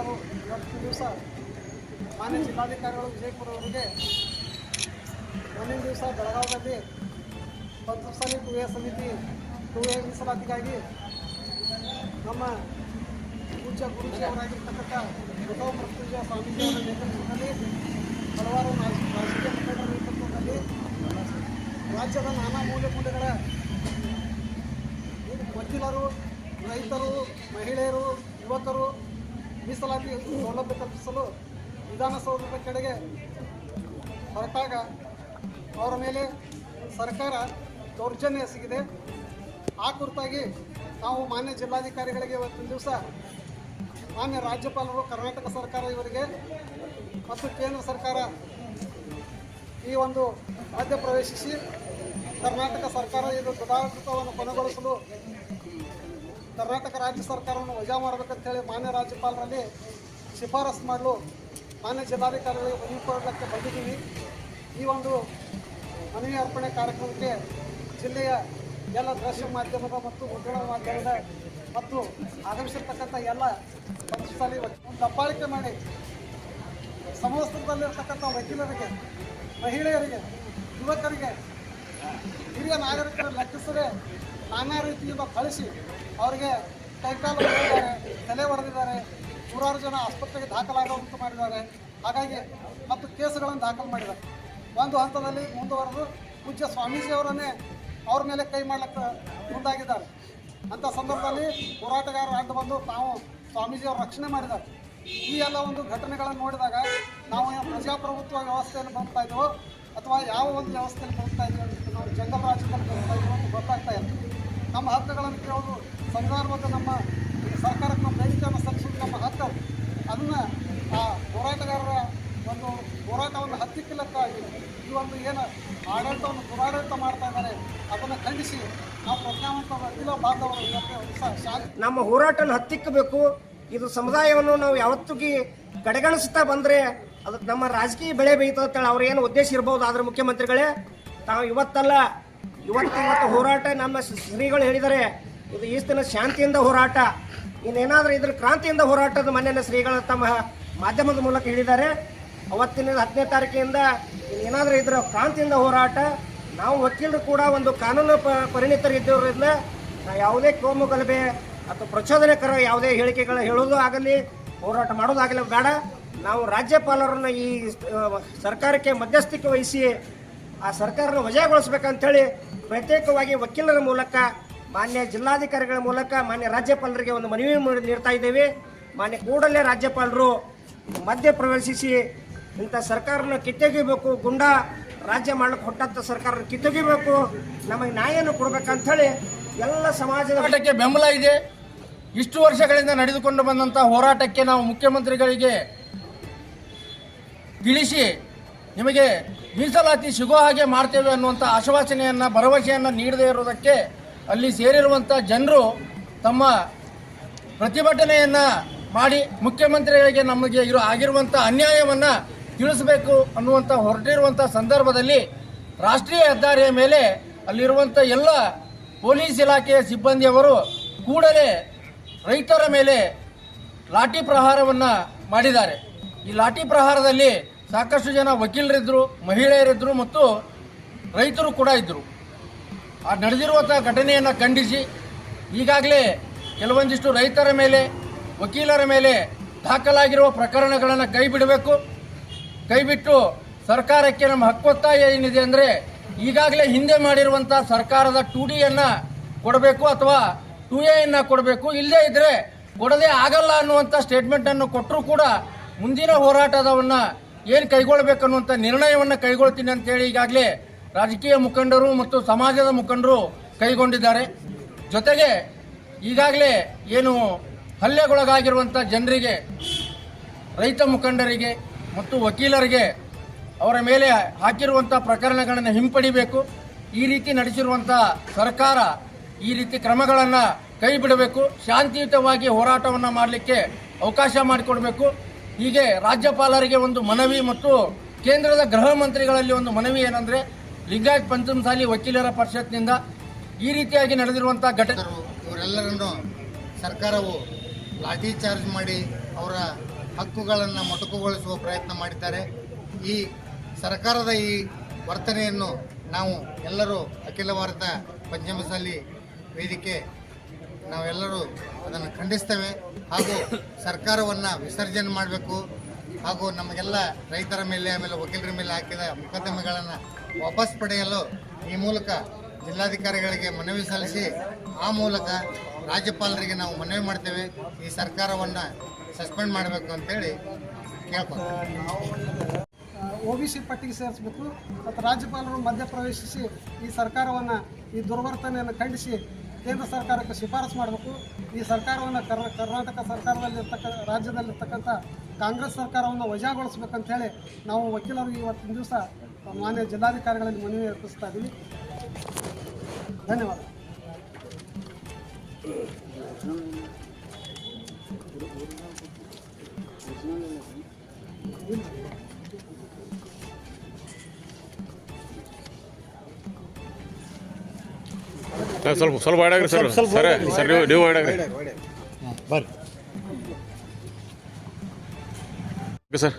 ಬಾಂಧವರು ಇವತ್ತು ದಿವಸ ಮಾನ್ಯ ಜಿಲ್ಲಾಧಿಕಾರಿಗಳು ವಿಜಯಪುರ ಅವರಿಗೆ ಮುಂದಿನ ದಿವಸ ಬೆಳಗಾವಿಯಲ್ಲಿ ಪಂಚಮಸಾಲಿ 2A ಸಮಿತಿ 2A ಮೀಸಲಾತಿಗಾಗಿ ನಮ್ಮ ಪೂಜ್ಯ ಗುರುಜಿಯವರಾಗಿರ್ತಕ್ಕಂಥ ಬಸವ ಮೃತ್ಯುಂಜಯ ಸ್ವಾಮೀಜಿಯವರ ನೇತೃತ್ವದಲ್ಲಿ ಹಲವಾರು ರಾಜಕೀಯ ಮುಖಂಡರ ನೇತೃತ್ವದಲ್ಲಿ ರಾಜ್ಯದ ನಾನಾ ಮೂಲೆಗಳ ವಕೀಲರು, ರೈತರು, ಮಹಿಳೆಯರು, ಯುವಕರು ಮೀಸಲಾತಿ ಸೌಲಭ್ಯ ಕಲ್ಪಿಸಲು ವಿಧಾನಸೌಧದ ಕಡೆಗೆ ಹೊರಟಾಗ ಅವರ ಮೇಲೆ ಸರ್ಕಾರ ದೌರ್ಜನ್ಯ ಎಸಗಿದೆ. ಆ ಕುರಿತಾಗಿ ನಾವು ಮಾನ್ಯ ಜಿಲ್ಲಾಧಿಕಾರಿಗಳಿಗೆ ಇವತ್ತಿನ ದಿವಸ ಮಾನ್ಯ ರಾಜ್ಯಪಾಲರು, ಕರ್ನಾಟಕ ಸರ್ಕಾರ ಇವರಿಗೆ ಮತ್ತು ಕೇಂದ್ರ ಸರ್ಕಾರ ಈ ಒಂದು ಮಧ್ಯ ಪ್ರವೇಶಿಸಿ ಕರ್ನಾಟಕ ಸರ್ಕಾರ ಇದು ಗದಾಟವನ್ನು ಕೊನೆಗೊಳಿಸಲು ಕರ್ನಾಟಕ ರಾಜ್ಯ ಸರ್ಕಾರವನ್ನು ವಜಾ ಮಾಡಬೇಕಂತೇಳಿ ಮಾನ್ಯ ರಾಜ್ಯಪಾಲರಲ್ಲಿ ಶಿಫಾರಸು ಮಾಡಲು ಮಾನ್ಯ ಜಿಲ್ಲಾಧಿಕಾರಿಗಳಿಗೆ ಮನವಿ ಕೊಡಲಿಕ್ಕೆ ಬಂದಿದ್ದೀವಿ. ಈ ಒಂದು ಮನವಿ ಅರ್ಪಣೆ ಕಾರ್ಯಕ್ರಮಕ್ಕೆ ಜಿಲ್ಲೆಯ ಎಲ್ಲ ದೃಶ್ಯ ಮಾಧ್ಯಮದ ಮತ್ತು ಮುದ್ರಣ ಮಾಧ್ಯಮದ ಮತ್ತು ಆಗಮಿಸಿರ್ತಕ್ಕಂಥ ಎಲ್ಲ ಪಂಚಮಸಾಲಿ ದಬ್ಬಾಳಿಕೆ ಮಾಡಿ ಸಮವಸ್ತ್ರದಲ್ಲಿರ್ತಕ್ಕಂಥ ವಕೀಲರಿಗೆ, ಮಹಿಳೆಯರಿಗೆ, ಯುವಕರಿಗೆ, ಹಿರಿಯ ನಾಗರಿಕರ ಲೆಕ್ಕಿಸದೆ ನಾನಾ ರೀತಿಯಿಂದ ಕಳಿಸಿ ಅವರಿಗೆ ಕೈಕಾಲು ಹೊಡೆದಿದ್ದಾರೆ, ತಲೆ ಹೊಡೆದಿದ್ದಾರೆ, ನೂರಾರು ಜನ ಆಸ್ಪತ್ರೆಗೆ ದಾಖಲಾಗುವಂತೆ ಮಾಡಿದ್ದಾರೆ. ಹಾಗಾಗಿ ಮತ್ತು ಕೇಸುಗಳನ್ನು ದಾಖಲು ಮಾಡಿದ್ದಾರೆ. ಒಂದು ಹಂತದಲ್ಲಿ ಮುಂದುವರೆದು ಪೂಜ್ಯ ಸ್ವಾಮೀಜಿಯವರನ್ನೇ ಅವ್ರ ಮೇಲೆ ಕೈ ಮಾಡಲಿಕ್ಕೆ ಮುಂದಾಗಿದ್ದಾರೆ. ಅಂಥ ಸಂದರ್ಭದಲ್ಲಿ ಹೋರಾಟಗಾರರು ಅಡ್ಡ ಬಂದು ತಾವು ಸ್ವಾಮೀಜಿಯವರು ರಕ್ಷಣೆ ಮಾಡಿದ್ದಾರೆ. ಈ ಎಲ್ಲ ಒಂದು ಘಟನೆಗಳನ್ನು ನೋಡಿದಾಗ ನಾವು ಪ್ರಜಾಪ್ರಭುತ್ವ ವ್ಯವಸ್ಥೆಯಲ್ಲಿ ಬರ್ತಾ ಇದ್ದೀವೋ ಅಥವಾ ಯಾವ ಒಂದು ವ್ಯವಸ್ಥೆಯಲ್ಲಿ ಬರ್ತಾ ಇದ್ದೀವಿ ಅಂತ ನಾವು ಜಂಗಲ್ ರಾಜ್ಯದಲ್ಲಿ ಬರ್ತಾ ಇದ್ದೀವೋ ಅಂತ ಗೊತ್ತಾಗ್ತಾ ಇಲ್ಲ. ನಮ್ಮ ಹಕ್ಕುಗಳನ್ನು ಕೇಳೋದು ಸಂವಿಧಾನಬದ್ಧ ನಮ್ಮ ಸರ್ಕಾರಕ್ಕೆ ನಮ್ಮ ಬೇಡಿಕೆಯನ್ನು ಸಲ್ಲಿಸೋದು ನಮ್ಮ ಹಕ್ಕು. ಅದನ್ನು ಆ ಹೋರಾಟಗಾರರ ಒಂದು ಹೋರಾಟವನ್ನು ಹತ್ತಿಕ್ಕಲಿಕ್ಕಾಗಿ ಈ ಒಂದು ಏನು ಆಡಳಿತವನ್ನು ದುರಾಡಳಿತ ಮಾಡ್ತಾ ಇದ್ದಾರೆ ಅದನ್ನು ಖಂಡಿಸಿ ನಾವು ಪ್ರಜ್ಞಾವಂತ ವಕೀಲ ಬಾಂಧವರು ನಮ್ಮ ಹೋರಾಟನ ಹತ್ತಿಕ್ಕಬೇಕು. ಇದು ಸಮುದಾಯವನ್ನು ನಾವು ಯಾವತ್ತಿಗೆ ಕಡೆಗಣಿಸ್ತಾ ಬಂದರೆ ಅದಕ್ಕೆ ನಮ್ಮ ರಾಜಕೀಯ ಬೆಳೆ ಬೇಯ್ತಂತೇಳಿ ಅವ್ರೇನು ಉದ್ದೇಶ ಇರ್ಬೋದು. ಆದರೆ ಮುಖ್ಯಮಂತ್ರಿಗಳೇ, ತಾವು ಇವತ್ತು ಹೋರಾಟ ನಮ್ಮ ಶ್ರೀಗಳು ಹೇಳಿದ್ದಾರೆ, ಇದು ಈ ದಿನ ಶಾಂತಿಯಿಂದ ಹೋರಾಟ, ಇನ್ನೇನಾದರೂ ಇದ್ರ ಕ್ರಾಂತಿಯಿಂದ ಹೋರಾಟದ ಮನೆಯ ಶ್ರೀಗಳು ತಮ್ಮ ಮಾಧ್ಯಮದ ಮೂಲಕ ಹೇಳಿದ್ದಾರೆ. ಅವತ್ತಿನ 10ನೇ ತಾರೀಕಿನಿಂದ ಏನಾದರೂ ಇದ್ರ ಕ್ರಾಂತಿಯಿಂದ ಹೋರಾಟ. ನಾವು ವಕೀಲರು ಕೂಡ ಒಂದು ಕಾನೂನು ಪರಿಣಿತರಿದ್ದವರಿಂದ ನಾವು ಯಾವುದೇ ಕೋಮು ಗಲಭೆ ಅಥವಾ ಪ್ರಚೋದನೆಕರ ಯಾವುದೇ ಹೇಳಿಕೆಗಳ ಹೇಳೋದು ಆಗಲಿ, ಹೋರಾಟ ಮಾಡೋದಾಗಲಿ ಬೇಡ. ನಾವು ರಾಜ್ಯಪಾಲರನ್ನು ಈ ಸರ್ಕಾರಕ್ಕೆ ಮಧ್ಯಸ್ಥಿಕೆ ವಹಿಸಿ ಆ ಸರ್ಕಾರನ ವಜಾಗೊಳಿಸ್ಬೇಕಂತೇಳಿ ಪ್ರತ್ಯೇಕವಾಗಿ ವಕೀಲರ ಮೂಲಕ, ಮಾನ್ಯ ಜಿಲ್ಲಾಧಿಕಾರಿಗಳ ಮೂಲಕ ಮಾನ್ಯ ರಾಜ್ಯಪಾಲರಿಗೆ ಒಂದು ಮನವಿ ನೀಡ್ತಾ ಇದ್ದೇವೆ. ಮಾನ್ಯ ಕೂಡಲೇ ರಾಜ್ಯಪಾಲರು ಮಧ್ಯ ಪ್ರವೇಶಿಸಿ ಇಂಥ ಸರ್ಕಾರನ ಕಿತ್ತೊಗಿಬೇಕು, ಗುಂಡಾ ರಾಜ್ಯ ಮಾಡ್ಲಿಕ್ಕೆ ಹೊಟ್ಟಂಥ ಸರ್ಕಾರ ಕಿತ್ತೊಗಿಬೇಕು, ನಮಗೆ ನ್ಯಾಯವನ್ನು ಕೊಡ್ಬೇಕಂಥೇಳಿ ಎಲ್ಲ ಸಮಾಜದ ಹೋರಾಟಕ್ಕೆ ಬೆಂಬಲ ಇದೆ. ಇಷ್ಟು ವರ್ಷಗಳಿಂದ ನಡೆದುಕೊಂಡು ಬಂದಂಥ ಹೋರಾಟಕ್ಕೆ ನಾವು ಮುಖ್ಯಮಂತ್ರಿಗಳಿಗೆ ತಿಳಿಸಿ ನಿಮಗೆ ಮೀಸಲಾತಿ ಸಿಗೋ ಹಾಗೆ ಮಾಡ್ತೇವೆ ಅನ್ನುವಂಥ ಆಶ್ವಾಸನೆಯನ್ನು, ಭರವಸೆಯನ್ನು ನೀಡದೇ ಇರುವುದಕ್ಕೆ ಅಲ್ಲಿ ಸೇರಿರುವಂಥ ಜನರು ತಮ್ಮ ಪ್ರತಿಭಟನೆಯನ್ನು ಮಾಡಿ ಮುಖ್ಯಮಂತ್ರಿಗಳಿಗೆ ನಮಗೆ ಆಗಿರುವಂಥ ಅನ್ಯಾಯವನ್ನು ತಿಳಿಸಬೇಕು ಅನ್ನುವಂಥ ಹೊರಟಿರುವಂಥ ಸಂದರ್ಭದಲ್ಲಿ ರಾಷ್ಟ್ರೀಯ ಹೆದ್ದಾರಿಯ ಮೇಲೆ ಅಲ್ಲಿರುವಂಥ ಎಲ್ಲ ಪೊಲೀಸ್ ಇಲಾಖೆಯ ಸಿಬ್ಬಂದಿಯವರು ಕೂಡಲೇ ರೈತರ ಮೇಲೆ ಲಾಠಿ ಪ್ರಹಾರವನ್ನು ಮಾಡಿದ್ದಾರೆ. ಈ ಲಾಠಿ ಪ್ರಹಾರದಲ್ಲಿ ಸಾಕಷ್ಟು ಜನ ವಕೀಲರಿದ್ದರು, ಮಹಿಳೆಯರಿದ್ದರು ಮತ್ತು ರೈತರು ಕೂಡ ಇದ್ದರು. ಆ ನಡೆದಿರುವಂಥ ಘಟನೆಯನ್ನು ಖಂಡಿಸಿ ಈಗಾಗಲೇ ಕೆಲವೊಂದಿಷ್ಟು ರೈತರ ಮೇಲೆ, ವಕೀಲರ ಮೇಲೆ ದಾಖಲಾಗಿರುವ ಪ್ರಕರಣಗಳನ್ನು ಕೈಬಿಟ್ಟು ಸರ್ಕಾರಕ್ಕೆ ನಮ್ಮ ಹಕ್ಕೊತ್ತಾಯ ಏನಿದೆ ಅಂದರೆ ಈಗಾಗಲೇ ಹಿಂದೆ ಮಾಡಿರುವಂಥ ಸರ್ಕಾರದ 2Dಯನ್ನು ಕೊಡಬೇಕು ಅಥವಾ 2Aಯನ್ನು ಕೊಡಬೇಕು, ಇಲ್ಲದೇ ಇದ್ದರೆ ಕೊಡದೇ ಆಗಲ್ಲ ಅನ್ನುವಂಥ ಸ್ಟೇಟ್ಮೆಂಟನ್ನು ಕೊಟ್ಟರೂ ಕೂಡ ಮುಂದಿನ ಹೋರಾಟದವನ್ನು ಏನು ಕೈಗೊಳ್ಳಬೇಕನ್ನುವಂಥ ನಿರ್ಣಯವನ್ನು ಕೈಗೊಳ್ತೀನಿ ಅಂತೇಳಿ ಈಗಾಗಲೇ ರಾಜಕೀಯ ಮುಖಂಡರು ಮತ್ತು ಸಮಾಜದ ಮುಖಂಡರು ಕೈಗೊಂಡಿದ್ದಾರೆ. ಜೊತೆಗೆ ಈಗಾಗಲೇ ಏನು ಹಲ್ಲೆಗೊಳಗಾಗಿರುವಂಥ ಜನರಿಗೆ, ರೈತ ಮುಖಂಡರಿಗೆ ಮತ್ತು ವಕೀಲರಿಗೆ ಅವರ ಮೇಲೆ ಹಾಕಿರುವಂಥ ಪ್ರಕರಣಗಳನ್ನು ಹಿಂಪಡಿಬೇಕು. ಈ ರೀತಿ ನಡೆಸಿರುವಂಥ ಸರ್ಕಾರ ಈ ರೀತಿ ಕ್ರಮಗಳನ್ನು ಕೈ ಬಿಡಬೇಕು, ಶಾಂತಿಯುತವಾಗಿ ಹೋರಾಟವನ್ನು ಮಾಡಲಿಕ್ಕೆ ಅವಕಾಶ ಮಾಡಿಕೊಡಬೇಕು. ಹೀಗೆ ರಾಜ್ಯಪಾಲರಿಗೆ ಒಂದು ಮನವಿ ಮತ್ತು ಕೇಂದ್ರದ ಗೃಹ ಮಂತ್ರಿಗಳಲ್ಲಿ ಒಂದು ಮನವಿ ಏನಂದರೆ, ಲಿಂಗಾಯತ್ ಪಂಚಮಸಾಲಿ ವಕೀಲರ ಪರಿಷತ್ನಿಂದ ಈ ರೀತಿಯಾಗಿ ನಡೆದಿರುವಂಥ ಘಟನೆ ಇವರೆಲ್ಲರನ್ನು ಸರ್ಕಾರವು ಲಾಠಿ ಚಾರ್ಜ್ ಮಾಡಿ ಅವರ ಹಕ್ಕುಗಳನ್ನು ಮೊಟಕುಗೊಳಿಸುವ ಪ್ರಯತ್ನ ಮಾಡಿದ್ದಾರೆ. ಈ ಸರ್ಕಾರದ ಈ ವರ್ತನೆಯನ್ನು ನಾವು ಎಲ್ಲರೂ ಅಖಿಲ ಭಾರತ ಪಂಚಮಸಾಲಿ ವೇದಿಕೆ ನಾವೆಲ್ಲರೂ ಅದನ್ನು ಖಂಡಿಸ್ತೇವೆ. ಹಾಗೂ ಸರ್ಕಾರವನ್ನು ವಿಸರ್ಜನೆ ಮಾಡಬೇಕು. ಹಾಗೂ ನಮಗೆಲ್ಲ ರೈತರ ಮೇಲೆ ಆಮೇಲೆ ವಕೀಲರ ಮೇಲೆ ಹಾಕಿದ ಮೊಕದ್ದಮೆಗಳನ್ನು ವಾಪಸ್ ಪಡೆಯಲು ಈ ಮೂಲಕ ಜಿಲ್ಲಾಧಿಕಾರಿಗಳಿಗೆ ಮನವಿ ಸಲ್ಲಿಸಿ ಆ ಮೂಲಕ ರಾಜ್ಯಪಾಲರಿಗೆ ನಾವು ಮನವಿ ಮಾಡ್ತೇವೆ. ಈ ಸರ್ಕಾರವನ್ನು ಸಸ್ಪೆಂಡ್ ಮಾಡಬೇಕು ಅಂತೇಳಿ ಕೇಳ್ಕೊಳ್ತೇವೆ. OBC ಪಟ್ಟಿಗೆ ಸೇರಿಸಬೇಕು ಮತ್ತು ರಾಜ್ಯಪಾಲರು ಮಧ್ಯಪ್ರವೇಶಿಸಿ ಈ ಸರ್ಕಾರವನ್ನು ಈ ದುರ್ವರ್ತನೆಯನ್ನು ಖಂಡಿಸಿ ಕೇಂದ್ರ ಸರ್ಕಾರಕ್ಕೆ ಶಿಫಾರಸು ಮಾಡಬೇಕು. ಈ ಸರ್ಕಾರವನ್ನು ಕರ್ನಾಟಕ ರಾಜ್ಯದಲ್ಲಿರ್ತಕ್ಕಂಥ ಕಾಂಗ್ರೆಸ್ ಸರ್ಕಾರವನ್ನು ವಜಾಗೊಳಿಸಬೇಕಂತೇಳಿ ನಾವು ವಕೀಲರಿಗೆ ಇವತ್ತಿನ ದಿವಸ ಮಾನ್ಯ ಜಿಲ್ಲಾಧಿಕಾರಿಗಳಲ್ಲಿ ಮನವಿ ಅರ್ಪಿಸ್ತಾ ಇದ್ದೀವಿ. ಧನ್ಯವಾದ. ಸ್ವಲ್ಪ ಆಡಾಗ್ರಿ ಸರ್. ಸರ್ ನೀವು ಆಡಾಗ್ರಿ ಬರ್ರಿ ಸರ್.